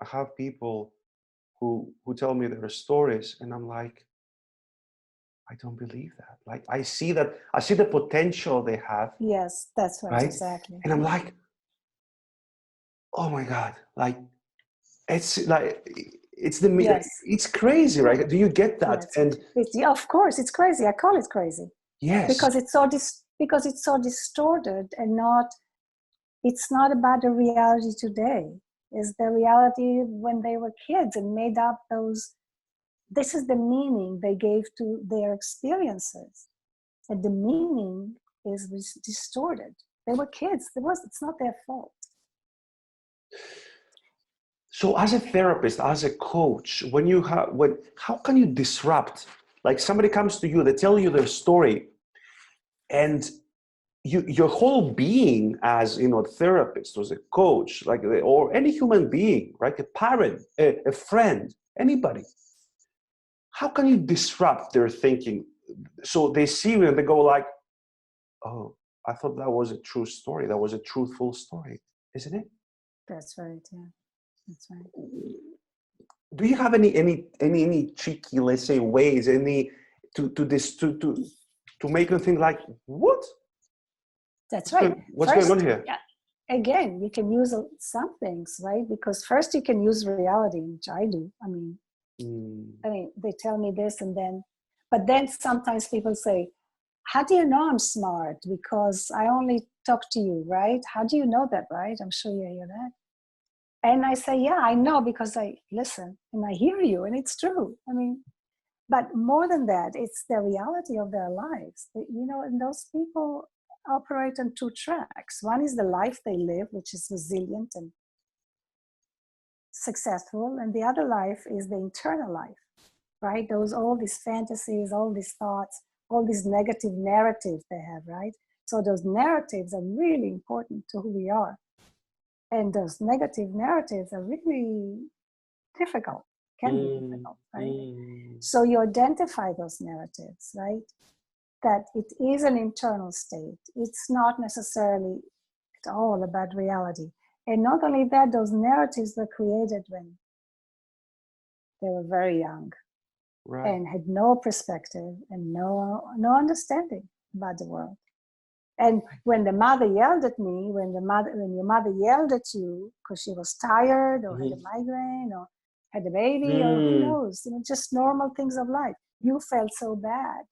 I have people who tell me their stories, and I'm like, I don't believe that. Like, I see the potential they have, Yes, that's right, right? exactly. And I'm like, oh my God, like, it's like, Yes, it's crazy, right? Do you get that? yes. And Yeah, of course, it's crazy. I call it crazy yes, because because it's so distorted and it's not about the reality today. It's the reality when they were kids and made up those. This is the meaning they gave to their experiences, and the meaning is distorted. They were kids. It's not their fault. so as a therapist, as a coach, how can you disrupt? Like, somebody comes to you, they tell you their story, and your whole being, as therapist, or as a coach, like, or any human being, right? A parent, a friend, anybody. How can you disrupt their thinking so they see you and they go like, oh, I thought that was a true story. That was a truthful story, isn't it? That's right. Yeah, that's right. Do you have any tricky, let's say, ways, any to make them think like, what? That's right. What's going on First, here? yeah, again, you can use some things, right? Because first you can use reality, which I do. They tell me this but then sometimes people say, how do you know I'm smart? Because I only talk to you, right? How do you know that, right? I'm sure you hear that. And I say, yeah, I know because I listen and I hear you and it's true. But more than that, it's the reality of their lives. And those people operate on two tracks. One is the life they live, which is resilient and successful. And the other life is the internal life, right? All these fantasies, all these thoughts, all these negative narratives they have, right? So those narratives are really important to who we are. And those negative narratives are really difficult, can be difficult, right? So you identify those narratives, right? That it is an internal state. It's not necessarily at all about reality. And not only that, those narratives were created when they were very young, Right. and had no perspective and no understanding about the world. And when the mother yelled at me, when your mother yelled at you because she was tired or had a migraine or had a baby or who knows, just normal things of life, you felt so bad.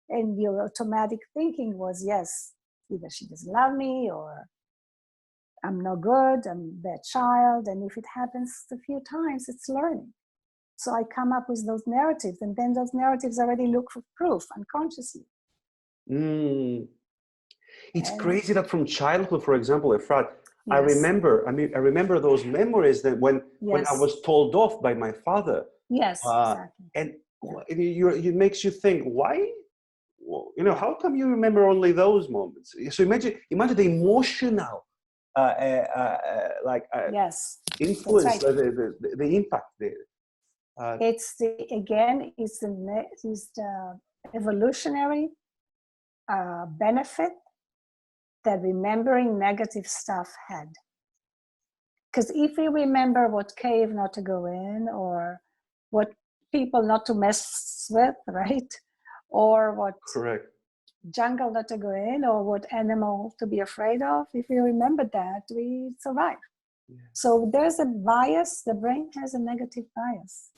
And your automatic thinking was, yes, either she doesn't love me or I'm no good, I'm a bad child. And if it happens a few times, it's learning. So I come up with those narratives, and then those narratives already look for proof unconsciously. It's crazy that from childhood, for example, Efrat, yes. I remember those memories that when I was told off by my father. Yes, exactly. And it makes you think, why? How come you remember only those moments? So imagine the emotional, influence, right. the impact there. It's the evolutionary benefit that remembering negative stuff had. Because if we remember what cave not to go in, or what people not to mess with, right? Or what jungle not to go in, or what animal to be afraid of, if we remember that, we survive. Yeah. So there's a bias, the brain has a negative bias.